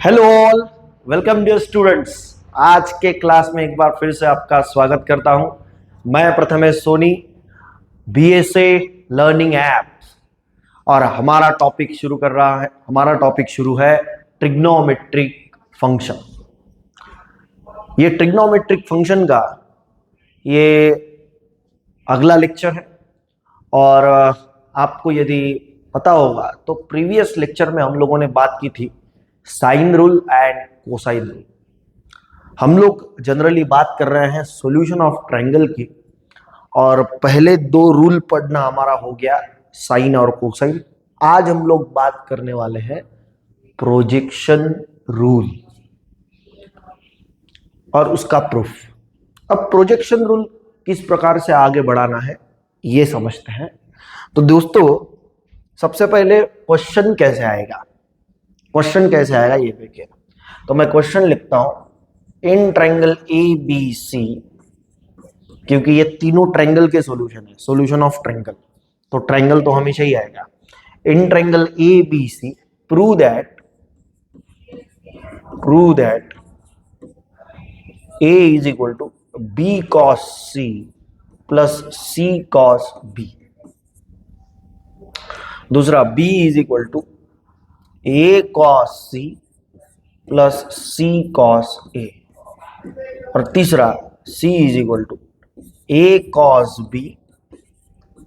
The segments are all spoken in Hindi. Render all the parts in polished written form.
Hello all, welcome dear students. आज के क्लास में एक बार फिर से आपका स्वागत करता हूं। मैं Prathamesh Soni, BSA learning apps, और हमारा टॉपिक शुरू है ट्रिग्नोमेट्रिक फंक्शन। ये ट्रिग्नोमेट्रिक फंक्शन का ये अगला लेक्चर है। और आपको यदि पता होगा तो प्रीवियस लेक्चर में हम लोगों ने बात की थी sine rule and cosine rule. हम लोग जनरली बात कर रहे हैं सॉल्यूशन ऑफ ट्रायंगल की, और पहले दो रूल पढ़ना हमारा हो गया, साइन और कोसाइन। आज हम लोग बात करने वाले हैं प्रोजेक्शन रूल और उसका प्रूफ। अब प्रोजेक्शन रूल किस प्रकार से आगे बढ़ाना है ये समझते हैं। तो दोस्तों, सबसे पहले क्वेश्चन कैसे आएगा ये देखिए। तो मैं क्वेश्चन लिखता हूं, इन ट्रायंगल ए बी सी, क्योंकि ये तीनों ट्रायंगल के सॉल्यूशन है, सॉल्यूशन ऑफ ट्रायंगल, तो ट्रायंगल तो हमेशा ही आएगा। In triangle A B C prove that A is equal to B cos C plus C cos B. दूसरा, B is equal to A cos C plus C cos A. और तीसरा, C is equal to A cos B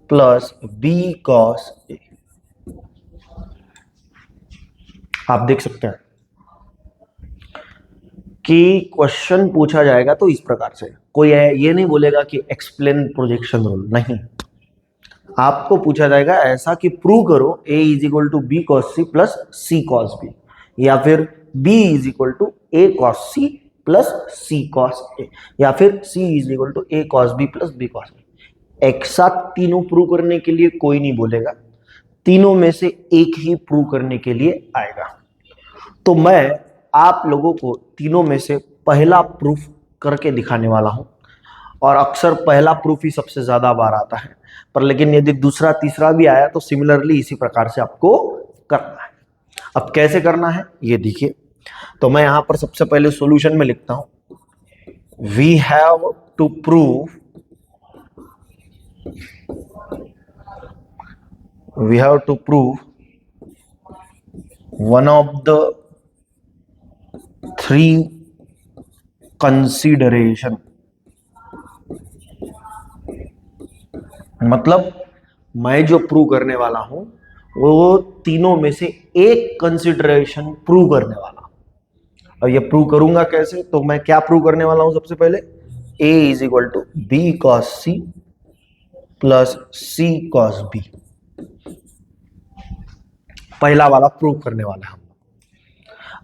plus B cos A. आप देख सकते हैं कि क्वेश्चन पूछा जाएगा तो इस प्रकार से, कोई ये नहीं बोलेगा कि एक्सप्लेन प्रोजेक्शन रूल, नहीं। आपको पूछा जाएगा ऐसा कि प्रूव करो a is equal to B cos C plus C cos B, या फिर b is equal to A cos C plus C cos A, या फिर c is equal to A cos B plus B cos B. एक साथ तीनों प्रूव करने के लिए कोई नहीं बोलेगा, तीनों में से एक ही प्रूव करने के लिए आएगा। तो मैं आप लोगों को तीनों में से पहला प्रूफ करके दिखाने वाला हूं, और अक्सर पहला प्रूफ ही सबसे ज्यादा बार आता है, पर लेकिन यदि दूसरा तीसरा भी आया तो सिमिलरली इसी प्रकार से आपको करना है। अब कैसे करना है ये देखिए। तो मैं यहां पर सबसे पहले सॉल्यूशन में लिखता हूं, we have to prove one of the three consideration. मतलब मैं जो प्रूव करने वाला हूं वो तीनों में से एक कंसीडरेशन प्रूव करने वाला हूं। और ये प्रूव करूंगा कैसे? तो मैं क्या प्रूव करने वाला हूं? सबसे पहले a is equal to B cos C plus C cos b, पहला वाला प्रूव करने वाला हम।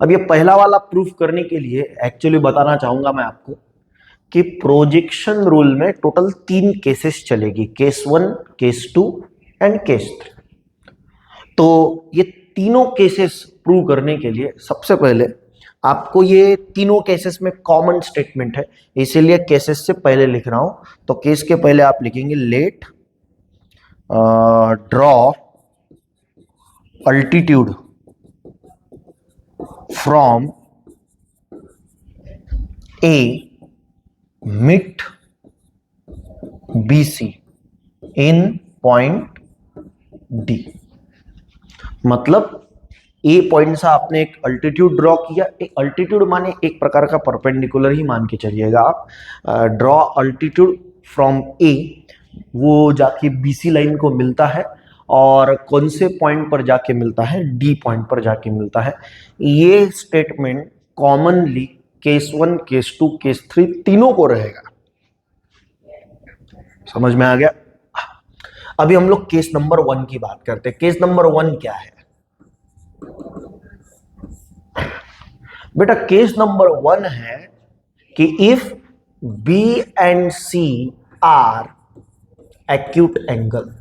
अब ये पहला वाला प्रूफ करने के लिए एक्चुअली बताना चाहूंगा मैं आपको कि प्रोजेक्शन रूल में टोटल 3 केसेस चलेगी, केस 1, केस 2 एंड केस 3। तो ये तीनों केसेस प्रूव करने के लिए सबसे पहले आपको ये तीनों केसेस में कॉमन स्टेटमेंट है, इसीलिए केसेस से पहले लिख रहा हूं। तो केस के पहले आप लिखेंगे लेट ड्रॉ अल्टीट्यूड फ्रॉम ए मिट BC इन पॉइंट D। मतलब ए पॉइंट से आपने एक अल्टीट्यूड ड्रॉ किया। एक अल्टीट्यूड माने एक प्रकार का परपेंडिकुलर ही मान के चलिएगा आप। ड्रॉ अल्टीट्यूड फ्रॉम ए, वो जाके BC लाइन को मिलता है, और कौन से पॉइंट पर जाके मिलता है? D पॉइंट पर जाके मिलता है। ये statement commonly case 1, case 2, case 3 तीनों को रहेगा। समझ में आ गया? अभी हम लोग केस नंबर 1 की बात करते हैं। केस नंबर 1 क्या है बेटा? केस नंबर 1 है कि if B and C are acute angle.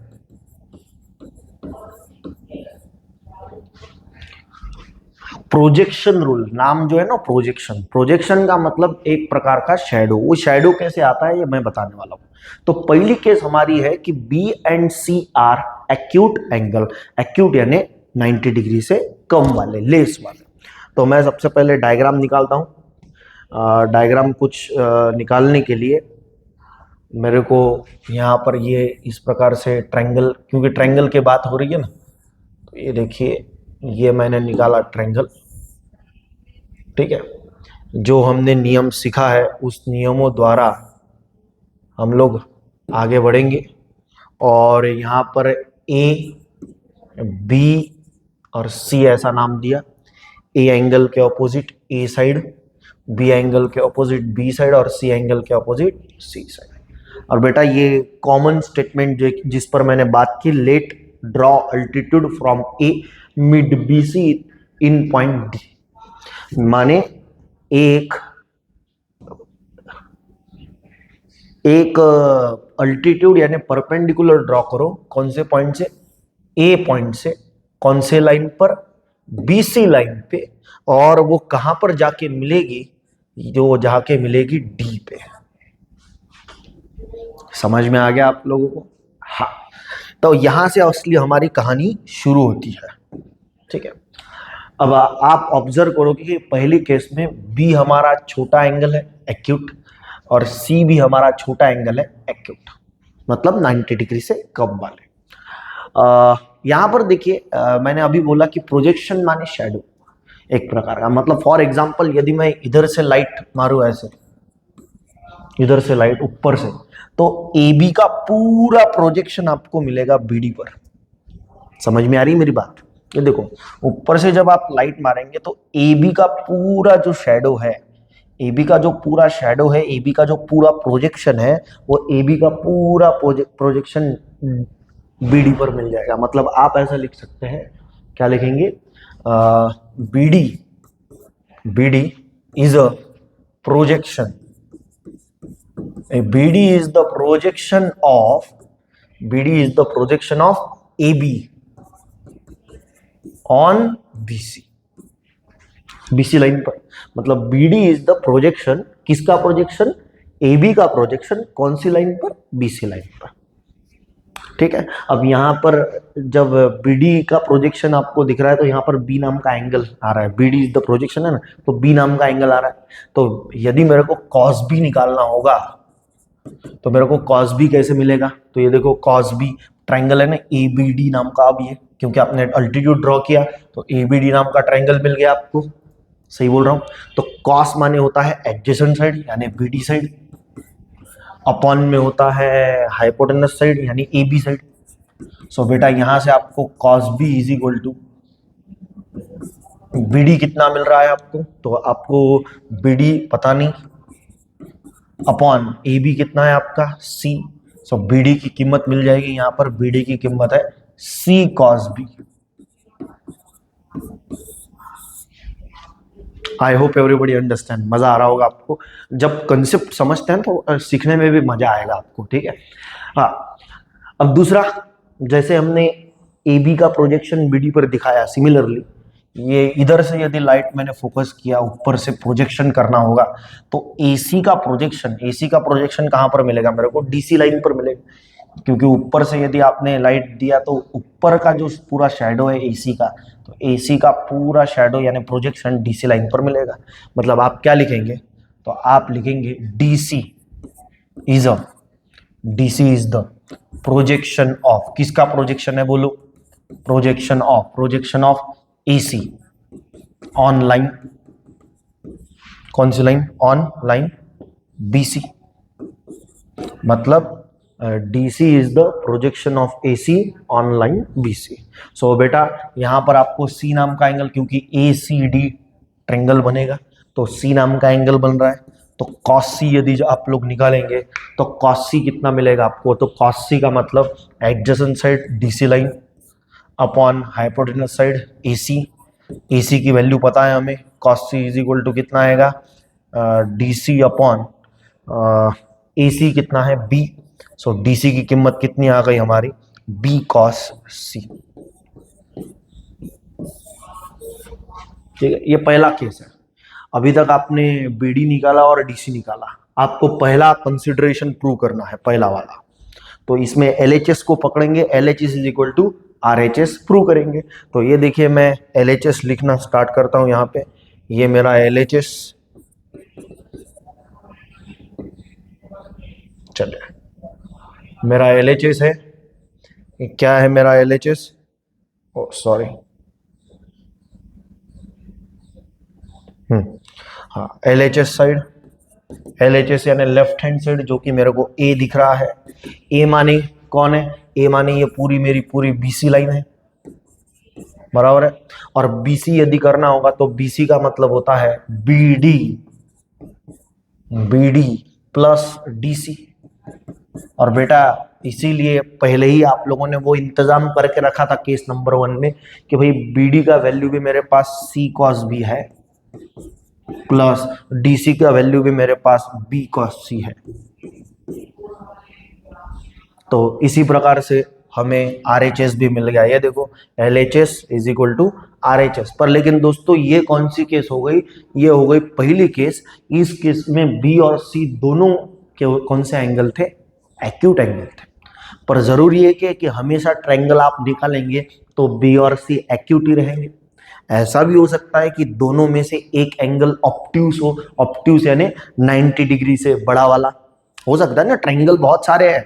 Projection rule, नाम जो है ना प्रोजेक्शन का मतलब एक प्रकार का शैडो। वो शैडो कैसे आता है ये मैं बताने वाला हूं। तो पहली केस हमारी है कि B and C are acute angle, acute यानी 90 डिग्री से कम वाले, लेस वाले। तो मैं सबसे पहले डायग्राम निकालता हूँ। डायग्राम कुछ निकालने के लिए मेरे को यहाँ पर ये इस प्रकार से ट्रायंगल, क्योंकि ट्रायंगल की बात हो रही है ना, तो ये देखिए ये मैंने निकाला ट्रायंगल। ठीक है, जो हमने नियम सीखा है उस नियमों द्वारा हम लोग आगे बढ़ेंगे। और यहाँ पर ए बी और सी ऐसा नाम दिया। ए एंगल के ऑपोजिट ए साइड, बी एंगल के ऑपोजिट बी साइड और सी एंगल के ऑपोजिट सी साइड। और बेटा ये कॉमन स्टेटमेंट जिस पर मैंने बात की, let draw altitude from A mid B C in point D, माने एक अल्टीट्यूड यानी परपेंडिकुलर ड्रॉ करो। कौन से पॉइंट से? ए पॉइंट से। कौन से लाइन पर? बीसी लाइन पे। और वो कहां पर जाके मिलेगी? जो जाके मिलेगी डी पे। समझ में आ गया आप लोगों को? हाँ, तो यहां से असली हमारी कहानी शुरू होती है। ठीक है, अब आप ऑब्जर्व करोगे कि पहली केस में बी हमारा छोटा एंगल है एक्यूट, और सी भी हमारा छोटा एंगल है एक्यूट, मतलब 90 डिग्री से कम वाले। यहां पर देखिए मैंने अभी बोला कि प्रोजेक्शन माने शैडो एक प्रकार का। मतलब फॉर एग्जांपल यदि मैं इधर से लाइट मारूं, ऐसे इधर से लाइट ऊपर से, तो ए बी का पूरा प्रोजेक्शन आपको मिलेगा बीडी पर। समझ में आ रही मेरी बात? ये देखो, ऊपर से जब आप लाइट मारेंगे तो ए बी का पूरा जो शैडो है, ए बी का जो पूरा शैडो है, ए बी का जो पूरा प्रोजेक्शन है, वो ए बी का पूरा प्रोजेक्शन बीडी पर मिल जाएगा। मतलब आप ऐसा लिख सकते हैं, क्या लिखेंगे? BD is a projection, BD is the projection of AB on BC, BC line पर। मतलब BD is the projection, किसका प्रोजेक्शन? AB का प्रोजेक्शन। कौन सी लाइन पर? BC लाइन पर। ठीक है, अब यहाँ पर जब BD का प्रोजेक्शन आपको दिख रहा है तो यहाँ पर B नाम का एंगल आ रहा है। BD इज द प्रोजेक्शन है ना, तो B नाम का एंगल आ रहा है। तो यदि मेरे को cos B निकालना होगा तो मेरे को cos B कैसे मिलेगा? तो ये देखो cos B ट्रायंगल है ना, ABD नाम का। अब ये क्योंकि आपने अल्टीट्यूड ड्रॉ किया तो ABD नाम का ट्रायंगल मिल गया आपको। सही बोल रहा हूं? तो cos माने होता है एडजेसेंट साइड यानी BD साइड, अपॉन में होता है हाइपोटेनस साइड यानी AB साइड। सो बेटा यहां से आपको cos B is equal to BD कितना मिल रहा है आपको? तो आपको BD पता नहीं, अपॉन AB कितना है आपका? C। सो BD की कीमत मिल जाएगी यहां पर। BD की कीमत है C cos B। I hope everybody understand. मजा आ रहा होगा आपको। जब कंसेप्ट समझते हैं तो सीखने में भी मजा आएगा आपको। ठीक है, हाँ। अब दूसरा, जैसे हमने AB का प्रोजेक्शन BD पर दिखाया, सिमिलरली ये इधर से यदि लाइट मैंने फोकस किया, ऊपर से प्रोजेक्शन करना होगा, तो AC का प्रोजेक्शन कहां पर मिलेगा मेरे को? DC लाइन पर मिलेगा। क्योंकि ऊपर से यदि आपने लाइट दिया तो ऊपर का जो पूरा शैडो है AC का, तो AC का पूरा शैडो यानी प्रोजेक्शन DC लाइन पर मिलेगा। मतलब आप क्या लिखेंगे? तो आप लिखेंगे DC is the projection of, किसका प्रोजेक्शन है बोलो? Projection of AC on line. कौन सी लाइन? On line BC। मतलब DC is the projection of AC on line BC। सो बेटा यहां पर आपको C नाम का एंगल, क्योंकि ACD ट्रायंगल बनेगा तो C नाम का एंगल बन रहा है। तो cos C यदि आप लोग निकालेंगे तो cos C कितना मिलेगा आपको? तो cos C का मतलब adjacent side DC line upon hypotenuse side AC की वैल्यू पता है हमें। cos C is equal to कितना आएगा? DC अपॉन AC कितना है? B। सो DC की कीमत कितनी आ गई हमारी? B cos C। ठीक है, ये पहला केस है। अभी तक आपने BD निकाला और DC निकाला। आपको पहला कंसिडरेशन प्रूव करना है, पहला वाला। तो इसमें LHS को पकड़ेंगे, LHS is equal to RHS prove करेंगे। तो ये देखिए मैं LHS लिखना स्टार्ट करता हूं यहाँ पे। ये मेरा LHS, चलिए मेरा LHS है, ये क्या है मेरा LHS, ओ सॉरी, हाँ LHS साइड, LHS यानी लेफ्ट हैंड साइड, जो कि मेरे को A दिख रहा है। A माने कौन है, A माने ये पूरी मेरी पूरी BC लाइन है, बराबर है। और BC यदि करना होगा तो BC का मतलब होता है BD प्लस DC। और बेटा इसीलिए पहले ही आप लोगों ने वो इंतजाम करके रखा था केस नंबर 1 में कि भाई BD का वैल्यू भी मेरे पास C cos B है, प्लस DC का वैल्यू भी मेरे पास B cos C है। तो इसी प्रकार से हमें RHS भी मिल गया। ये देखो LHS is equal to RHS। पर लेकिन दोस्तों ये कौन सी केस हो गई, ये हो गई पहली केस। इस केस में B और C दोनों के कौन से एंगल थे, एक्यूट एंगल थे। पर जरूरी है कि हमेशा ट्रायंगल आप निकालेंगे तो B और C एक्यूट ही रहेंगे। ऐसा भी हो सकता है कि दोनों में से एक एंगल ऑब्ट्यूस हो, ऑब्ट्यूस यानी 90 डिग्री से बड़ा वाला हो सकता है ना। ट्रायंगल बहुत सारे हैं,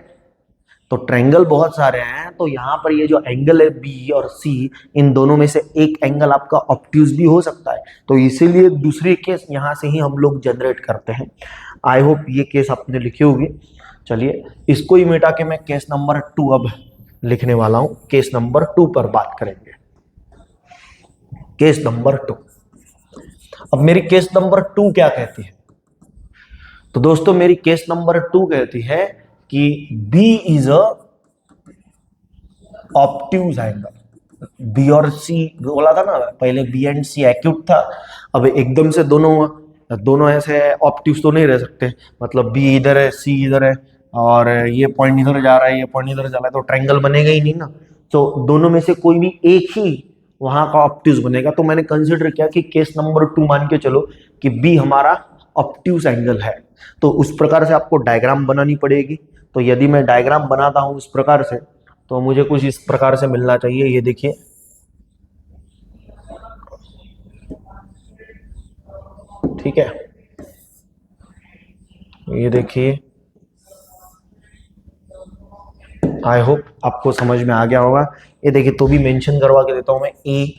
तो ट्रायंगल बहुत सारे हैं, तो यहाँ पर ये जो एंगल है B और C, इन दोनों में से एक एंगल आपका ऑब्ट्यूस भी हो सकता है। तो इसीलिए दूसरी केस यहाँ से ही हम लोग जनरेट करते हैं। आई होप ये केस आपने लिखी होगी। चलिए इसको ही मिटा के मैं केस नंबर 2 अब लिखने वाला हूँ। केस नंबर 2 पर बात करेंगे। Case number 2। अब मेरी केस नंबर 2 क्या कहती है, तो दोस्तों मेरी केस नंबर 2 कहती है कि B is a obtuse angle. B और C बोला था ना पहले, B एंड C एक्यूट था, अब एकदम से दोनों ऐसे ऑब्ट्यूज तो नहीं रह सकते। मतलब B इधर है, C इधर है, और ये पॉइंट इधर जा रहा है, ये पॉइंट इधर जा रहा है, तो ट्रायंगल बनेगा ही नहीं ना। तो दोनों में से कोई भी एक ही वहां का ऑब्ट्यूज बनेगा। तो मैंने कंसिडर किया कि केस नंबर 2 मान के चलो कि B हमारा ऑब्ट्यूज एंगल है, तो उस प्रकार से आपको डायग्राम बनानी पड़ेगी। तो यदि मैं डायग्राम बनाता हूं इस प्रकार से, तो मुझे कुछ इस प्रकार से मिलना चाहिए। ये देखिए, ठीक है, ये देखिए, आई होप आपको समझ में आ गया होगा। ये देखिए, तो भी मेंशन करवा के देता हूं मैं, ए,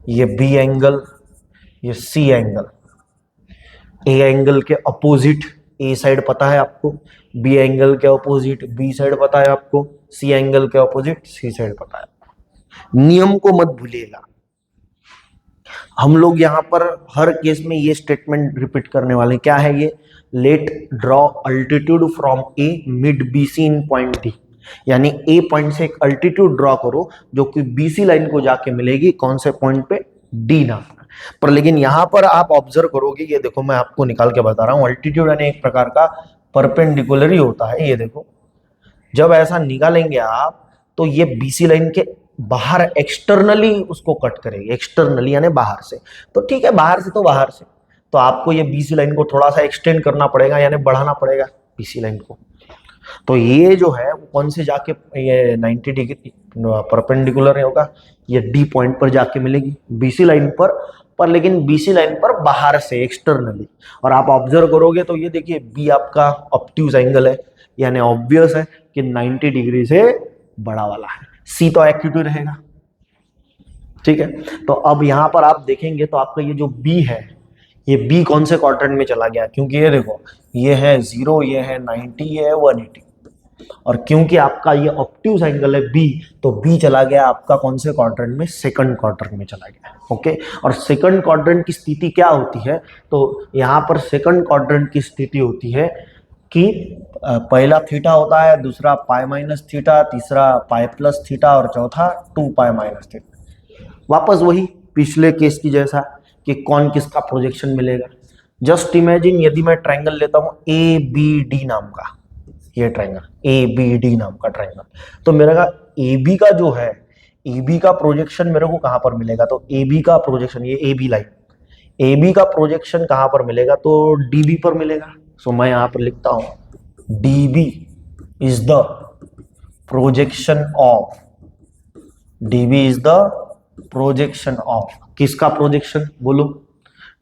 ये B एंगल, ये C एंगल। ए एंगल के अपोजिट ए साइड पता है आपको, B एंगल के अपोजिट B साइड पता है आपको, C एंगल के अपोजिट C साइड पता है आपको। नियम को मत भूलिएगा। हम लोग यहाँ पर हर केस में ये स्टेटमेंट रिपीट करने वाले हैं। क्या है ये, let draw altitude from A mid BC in point D। यानी ए पॉइंट से एक अल्टीट्यूड ड्रॉ करो जो कि BC लाइन को जाके मिलेगी कौन से पॉइंट पे, D नाम पर। लेकिन यहां पर आप ऑब्जर्व करोगे, ये देखो मैं आपको निकाल के बता रहा हूं, अल्टीट्यूड यानी एक प्रकार का परपेंडिकुलर ही होता है। ये देखो, जब ऐसा निकालेंगे आप तो ये BC लाइन के बाहर एक्सटर्नली उसको कट करेगी, एक्सटर्नली यानी बाहर से। तो ठीक है, बाहर से तो बाहर से, तो आपको ये BC लाइन को थोड़ा सा एक्सटेंड करना पड़ेगा, यानी बढ़ाना पड़ेगा BC लाइन को। तो ये जो है वो कौन से जाके ये 90 डिग्री परपेंडिकुलर होगा, ये D पॉइंट पर जाके मिलेगी BC लाइन पर लेकिन BC लाइन पर बाहर से एक्सटर्नली। और आप ऑब्जर्व करोगे तो ये देखिए, B आपका ऑब्ट्यूज एंगल है, यानी ऑब्वियस है कि 90 डिग्री से बड़ा वाला है। C तो एक्यूट रहेगा, ठीक है। तो अब यहां पर आप देखेंगे तो आपका ये जो B है, ये B कौन से क्वाड्रेंट में चला गया, क्योंकि ये देखो, ये है 0, ये है 90, ये है 180। और क्योंकि आपका ये ऑब्ट्यूज एंगल है B, तो B चला गया आपका कौन से क्वाड्रेंट में, सेकंड क्वाड्रेंट में चला गया। ओके, और सेकंड क्वाड्रेंट की स्थिति क्या होती है, तो यहाँ पर सेकंड क्वाड्रेंट की स्थिति होती है कि पहला थीटा होता है, दूसरा पाई माइनस थीटा, तीसरा पाई प्लस थीटा, और चौथा 2 पाई माइनस थीटा। वापस वही पिछले केस की जैसा कि कौन किसका प्रोजेक्शन मिलेगा। जस्ट इमेजिन, यदि मैं ट्रायंगल लेता हूं ABD नाम का, ये ट्रायंगल ABD नाम का ट्रायंगल, तो मेरा AB का जो है, AB का प्रोजेक्शन मेरे को कहां पर मिलेगा, तो AB का प्रोजेक्शन, ये AB लाइन, AB का प्रोजेक्शन कहां पर मिलेगा, तो DB पर मिलेगा। सो मैं यहां पर लिखता हूं DB is the projection of, DB is the projection of, किसका प्रोजेक्शन बोलो,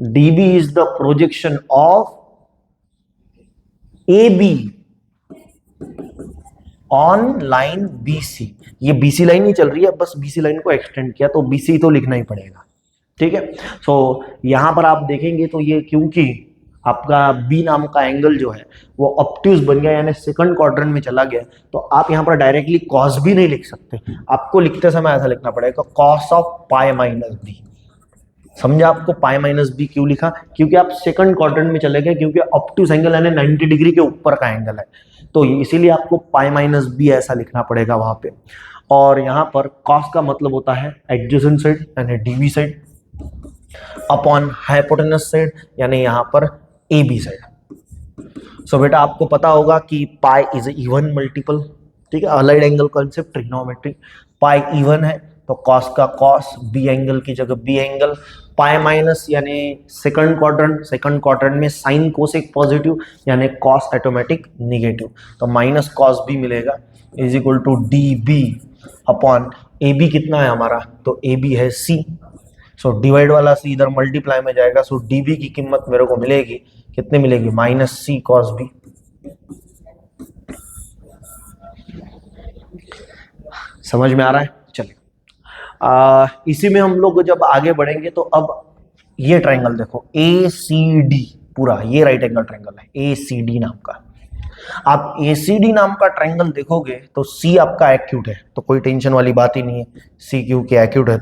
DB is the projection of AB on line BC। ये BC लाइन ही चल रही है, बस BC लाइन को एक्सटेंड किया तो BC तो लिखना ही पड़ेगा, ठीक है। सो यहां पर आप देखेंगे तो ये क्योंकि आपका B नाम का एंगल जो है वो ऑब्ट्यूज बन गया, यानी सेकंड क्वाड्रेंट में चला गया, तो आप यहां पर डायरेक्टली कॉस भी नहीं लिख सकते, आपको लिखते समय ऐसा लिखना पड़ेगा cos of pi minus B. समझा आपको पाई माइनस बी क्यों लिखा? क्योंकि आप सेकंड क्वाड्रेंट में चले गए, क्योंकि ऑब्ट्यूज एंगल यानी 90 डिग्री के ऊपर का एंगल है, तो इसीलिए आपको पाई माइनस बी ऐसा लिखना पड़ेगा वहां पे। और यहाँ पर कॉस का मतलब होता है एडजेसेंट साइड यानी dB side upon hypotenuse side यानी यहाँ पर AB साइड। सो बेटा आपको पता होगा कि पाई इज इवन मल्टीपल, ठीक है, allied angle concept trigonometry, pi even है तो कॉस का कॉस, बी एंगल की जगह बी एंगल, पाई माइनस यानी सेकंड क्वाड्रेंट में साइन कोसेक पॉजिटिव यानी कॉस ऑटोमेटिक निगेटिव, तो माइनस कॉस बी मिलेगा is equal to D B upon A B कितना है हमारा, तो ए बी है सी, सो डिवाइड वाला सी इधर मल्टीप्लाई में जाएगा, सो डी बी की कीमत मेरे को मिलेगी कितनी मिलेगी, माइनस सी कॉस बी। समझ में आ रहा है? चलिए इसी में हम लोग जब आगे बढ़ेंगे तो अब ये ट्रायंगल देखो ACD, पूरा ये राइट एंगल ट्रायंगल है ACD नाम का। आप ACD नाम का ट्रायंगल देखोगे तो C आपका एक्यूट है, तो कोई टेंशन वाली बात ही नहीं है, C क्यों के एक्यूट है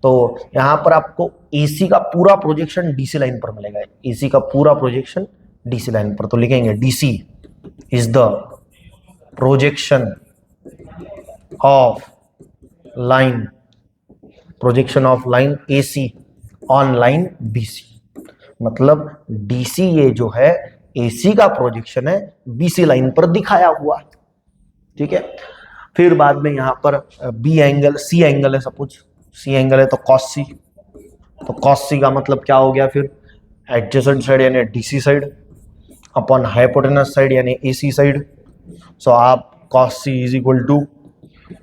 तो यहां पर आपको AC का पूरा प्रोजेक्शन DC लाइन पर मिलेगा, AC का पूरा प्रोजेक्शन DC लाइन पर, तो लिखेंगे DC is the projection of line, projection of line AC on line BC, मतलब DC ये जो है AC का प्रोजेक्शन है BC लाइन पर दिखाया हुआ, ठीक है। फिर बाद में यहां पर B एंगल, C एंगल है, सपोज C एंगल है तो cos C, तो cos C का मतलब क्या हो गया फिर, एडजेसेंट साइड यानी DC side upon hypotenuse side यानी AC साइड, सो आप cos C is equal to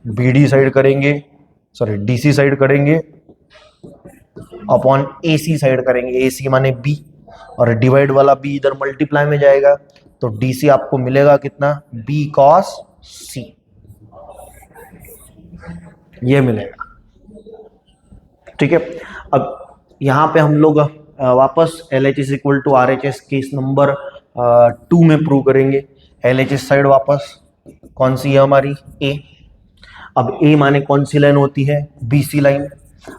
BD side करेंगे, सॉरी DC साइड करेंगे अपॉन AC साइड करेंगे, AC माने B, और डिवाइड वाला B इधर मल्टीप्लाई में जाएगा, तो DC आपको मिलेगा कितना, B cos C, ये मिलेगा, ठीक है। अब यहाँ पे हम लोग वापस LHS equal to RHS case number 2 में प्रूव करेंगे। LHS साइड वापस कौन सी है हमारी, A। अब A माने कौन सी लाइन होती है, BC लाइन।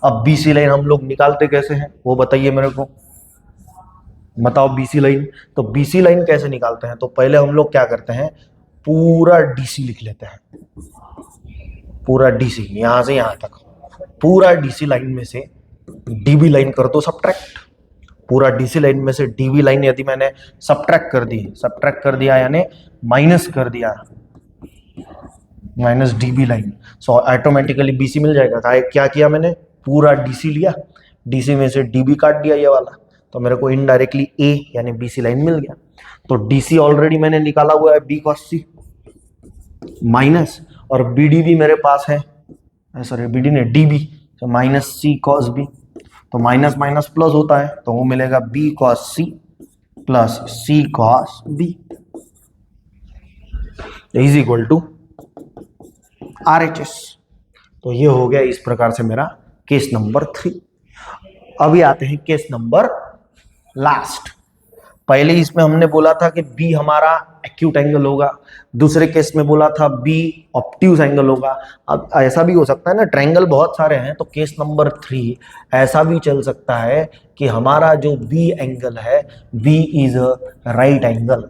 अब BC लाइन हम लोग निकालते कैसे हैं वो बताइए मेरे को, बताओ BC लाइन, तो BC लाइन कैसे निकालते हैं, तो पहले हम लोग क्या करते हैं, पूरा DC लिख लेते हैं, पूरा DC यहां से यहां तक, पूरा DC लाइन में से DB लाइन कर दो सब्ट्रैक्ट, पूरा DC लाइन में से DB लाइन यदि मैंने सब्ट्रैक्ट कर दिया यानी माइनस कर दिया, minus DB line, so automatically BC मिल जाएगा। क्या किया मैंने, पूरा DC लिया, DC में से DB काट दिया ये वाला, तो मेरे को इनडायरेक्टली A यानी BC लाइन मिल गया। तो DC ऑलरेडी मैंने निकाला हुआ है B cos C माइनस, और BD भी मेरे पास है, सॉरी BD ने DB, तो माइनस C cos B, तो माइनस माइनस प्लस होता है तो वो मिलेगा B cos C प्लस C cos B is equal to RHS। तो ये हो गया इस प्रकार से मेरा केस नंबर 3। अभी आते हैं केस नंबर लास्ट। पहले इसमें हमने बोला था कि B हमारा एक्यूट एंगल होगा, दूसरे केस में बोला था B ऑब्ट्यूज एंगल होगा। अब ऐसा भी हो सकता है ना, ट्रायंगल बहुत सारे हैं, तो केस नंबर 3 ऐसा भी चल सकता है कि हमारा जो B एंगल है B इज राइट एंगल।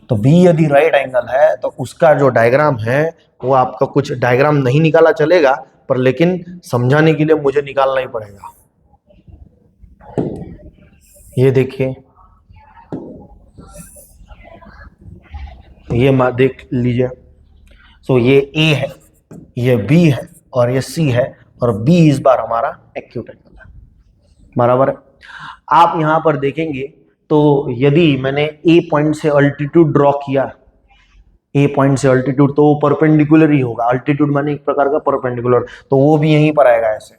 तो B यदि राइट एंगल है तो उसका जो डायग्राम है वो आपका, कुछ डायग्राम नहीं निकाला चलेगा पर लेकिन समझाने के लिए मुझे निकालना ही पड़ेगा। ये देखिए, ये देख लीजिए, सो ये A है, ये B है और ये C है, और B इस बार हमारा एक्यूट एंगल है, बराबर है। आप यहां पर देखेंगे तो यदि मैंने A पॉइंट से अल्टीट्यूड ड्रॉ किया, A पॉइंट से अल्टीट्यूड, तो वो परपेंडिकुलर ही होगा, अल्टीट्यूड माने एक प्रकार का परपेंडिकुलर, तो वो भी यहीं पर आएगा, ऐसे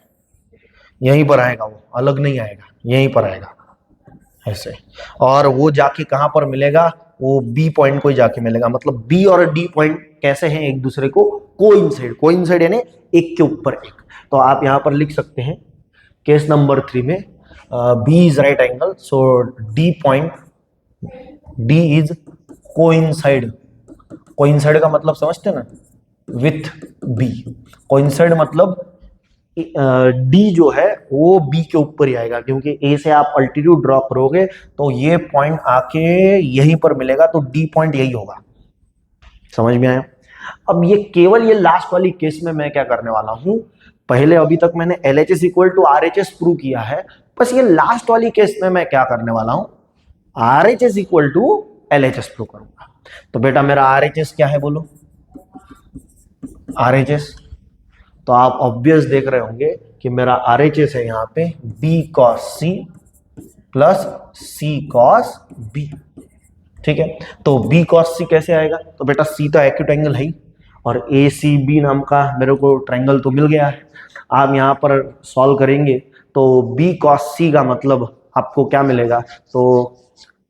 यहीं पर आएगा, वो अलग नहीं आएगा। यहीं पर आएगा ऐसे, और वो जाके कहां पर मिलेगा, वो बी पॉइंट को ही जाके मिलेगा। मतलब बी और डी पॉइंट कैसे हैं एक दूसरे को कोइंसाइड, कोइंसाइड यानी एक के ऊपर एक। तो आप यहां पर लिख सकते हैं केस नंबर 3 में B is right angle, so D point, D is coincide. Coincide का मतलब समझते हैं ना, विथ बी। कोइंसाइड मतलब डी जो है वो बी के ऊपर ही आएगा, क्योंकि ए से आप अल्टीट्यूड ड्रॉ करोगे तो ये पॉइंट आके यहीं पर मिलेगा, तो डी पॉइंट यही होगा। समझ में आया? अब ये केवल ये लास्ट वाली केस में मैं क्या करने वाला हूं, पहले अभी तक मैंने LHS equal to RHS prove किया है, बस ये लास्ट वाली केस में मैं क्या करने वाला हूं, RHS equal to LHS prove करूंगा। तो बेटा मेरा RHS क्या है बोलो, RHS तो आप ऑब्वियस देख रहे होंगे कि मेरा RHS है यहाँ पे B cos C प्लस C cos B। ठीक है, तो B cos C कैसे आएगा, तो बेटा C तो एक्यूट एंगल है ही, और ACB नाम का मेरे को ट्रायंगल तो मिल गया है। आप यहाँ पर सॉल्व करेंगे तो B cos C का मतलब आपको क्या मिलेगा, तो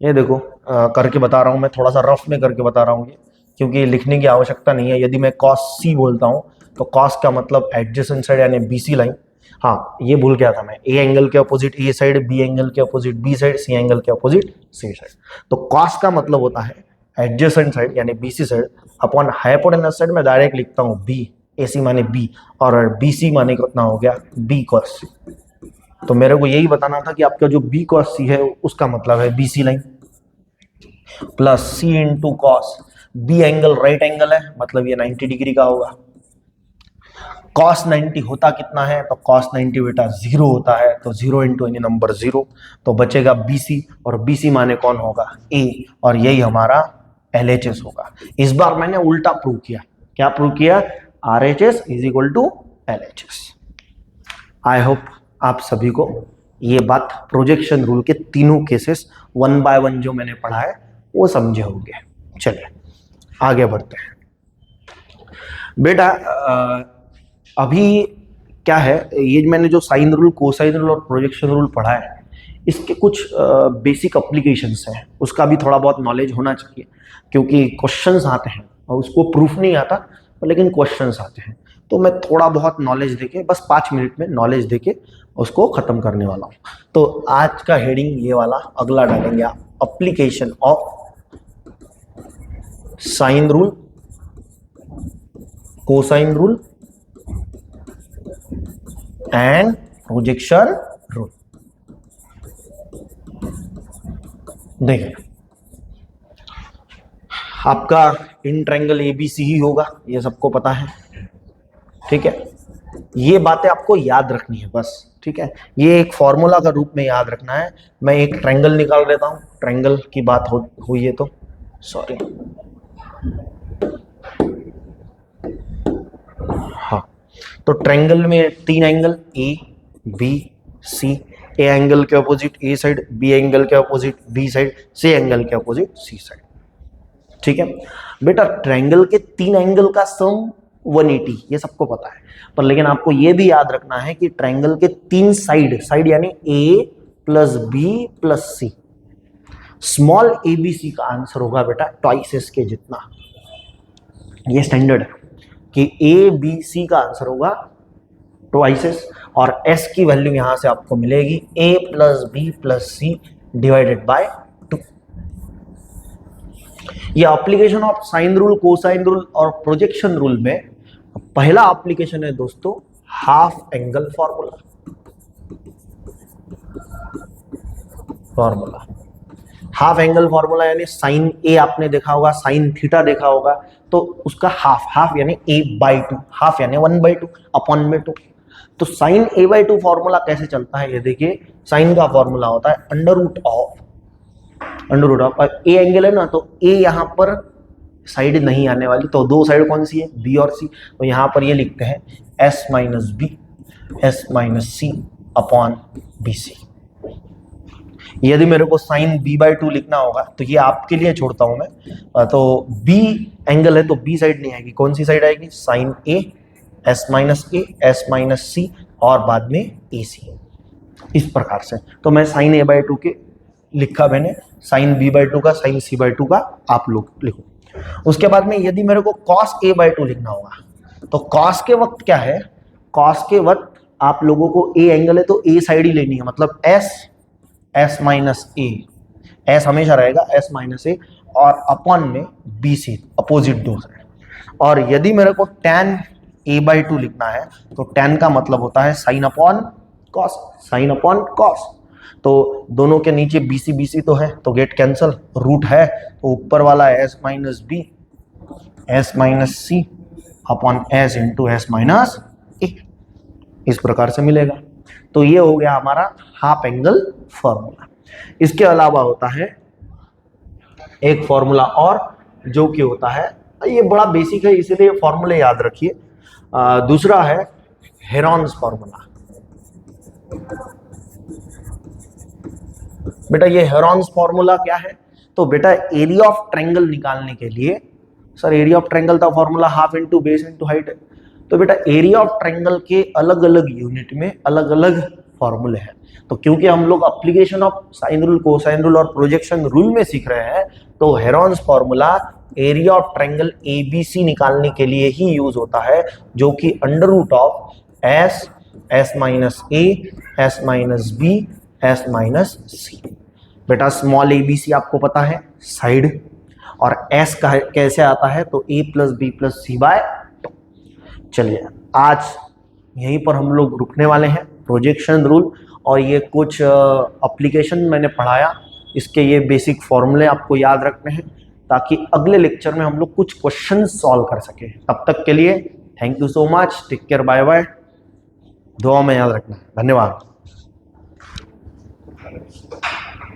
ये देखो करके बता रहा हूँ मैं, थोड़ा सा रफ में करके बता रहा हूँ ये, क्योंकि लिखने की आवश्यकता नहीं है। यदि मैं cos C बोलता हूँ तो cos का मतलब एडजेसेंट साइड यानी BC लाइन। हाँ ये भूल गया था मैं, A एंगल के opposite A side, B angle के opposite B side, C angle के अपोजिट C साइड। तो cos का मतलब होता है एडजेसेंट साइड यानी BC side upon hypotenuse side में डायरेक्ट लिखता हूँ B, AC माने B और BC माने कितना हो गया B cos C। तो मेरे को यही बताना था कि आपका जो B cos C है उसका मतलब है BC line plus C into cos. B angle right angle है, मतलब ये 90 डिग्री का होगा। cos 90 होता कितना है, तो cos 90 बेटा 0 होता है, तो 0 इंटू एनी नंबर 0, तो बचेगा BC, और BC माने कौन होगा A, और यही हमारा LHS होगा। इस बार मैंने उल्टा प्रूव किया। क्या प्रूव किया, RHS is equal to LHS। I hope आप सभी को ये बात प्रोजेक्शन रूल के तीनों केसेस 1 बाय 1 जो मैंने पढ़ा है वो समझे होंगे। चलिए आगे बढ़ते हैं बेटा। अभी क्या है, ये मैंने जो साइन रूल, कोसाइन रूल और प्रोजेक्शन रूल पढ़ा है, इसके कुछ बेसिक एप्लीकेशंस हैं, उसका भी थोड़ा बहुत नॉलेज होना चाहिए, क्योंकि क्वेश्चंस आते हैं और उसको प्रूफ नहीं आता, लेकिन क्वेश्चंस आते हैं। तो मैं थोड़ा बहुत नॉलेज देके, बस 5 मिनट में नॉलेज देके उसको खत्म करने वाला हूँ। तो आज का हेडिंग ये वाला अगला डालेंगे आप, application of sine rule, cosine rule and projection rule. देखिए आपका इन ट्रायंगल ABC ही होगा, ये सबको पता है। ठीक है, ये बातें आपको याद रखनी है बस। ठीक है, ये एक फॉर्मूला का रूप में याद रखना है। मैं एक ट्रायंगल निकाल देता हूं, ट्रायंगल की बात हुई है तो सॉरी। हाँ, तो ट्रायंगल में 3 angle A B C, A angle के opposite A side, B angle के opposite B side, C angle के अपोजिट C साइड। ठीक है बेटा, ट्रायंगल के 3 एंगल का सम 180, ये सबको पता है, पर लेकिन आपको ये भी याद रखना है कि ट्रायंगल के 3 साइड यानी A plus B plus C, small ABC का आंसर होगा बेटा ट्वाइस S के जितना। ये स्टैंडर्ड है कि ABC का आंसर होगा ट्वाइस S, और S की वैल्यू यहां से आपको मिलेगी A plus B plus C divided by 2। ये application of sine rule, cosine rule और प्रोजेक्शन रूल में पहला एप्लीकेशन है दोस्तों half angle formula. Half angle formula यानी साइन A आपने देखा होगा, साइन थीटा देखा होगा, तो उसका हाफ यानी A/2, हाफ यानी 1/2 अपॉन में 2। तो साइन A/2 फॉर्मूला कैसे चलता है, ये देखिए, साइन का फॉर्मूला होता है under root of A angle है ना, तो A यहां पर साइड नहीं आने वाली, तो 2 साइड कौन सी है, B और C, तो यहां पर ये लिखते हैं S minus C upon BC। यदि मेरे को साइन B/2 लिखना होगा तो ये आपके लिए छोड़ता हूं मैं, तो B एंगल है तो B साइड नहीं आएगी, कौन सी साइड आएगी, sine A, S minus C और बाद में AC। इस प्रकार से। तो मैं साइन a बाई टू के लिखा मैंने, साइन b बाई टू का, साइन c बाई टू का आप लोग लिखो। उसके बाद में यदि मेरे को cos a बाई टू लिखना होगा तो cos के वक्त क्या है, cos के वक्त आप लोगों को a एंगल है तो a साइड ही लेनी है, मतलब s माइनस a, s हमेशा रहेगा s माइनस a, और अपॉन में bc अपोजिट दो साइड। और यदि मेरे को tan a बाई टू लिखना है तो tan का मतलब होता है sine upon cos, sine upon cos. तो दोनों के नीचे BC BC तो है तो गेट कैंसल, रूट है तो ऊपर वाला s minus B s minus C upon s into s minus A, इस प्रकार से मिलेगा। तो ये हो गया हमारा हाफ एंगल फॉर्मूला। इसके अलावा होता है एक फॉर्मूला और, जो कि होता है, ये बड़ा बेसिक है इसीलिए फॉर्मूले याद रखिए। दूसरा है हेरॉन्स फॉर्मूला। बेटा ये हेरॉन्स फॉर्मूला क्या है, तो बेटा एरिया ऑफ ट्रायंगल निकालने के लिए, सर एरिया ऑफ ट्रायंगल का formula half into base into height है, तो बेटा एरिया ऑफ ट्रायंगल के अलग अलग यूनिट में अलग अलग फॉर्मूले हैं। तो क्योंकि हम लोग application of sine rule, cosine rule और प्रोजेक्शन रूल में सीख रहे हैं, तो Heron's formula area of triangle ABC निकालने के लिए ही यूज होता है, जो कि under root of s minus a, s minus b, s minus c। बेटा स्मॉल ABC आपको पता है साइड, और s का कैसे आता है, तो a plus b plus c bye. चलिए आज यहीं पर हम लोग रुकने वाले हैं, प्रोजेक्शन रूल और ये कुछ एप्लीकेशन मैंने पढ़ाया, इसके ये बेसिक फॉर्मूले आपको याद रखने हैं ताकि अगले लेक्चर में हम लोग कुछ क्वेश्चन सॉल्व कर सके। तब तक के लिए thank you so much, take care, bye bye, दुआ में याद रखना, धन्यवाद।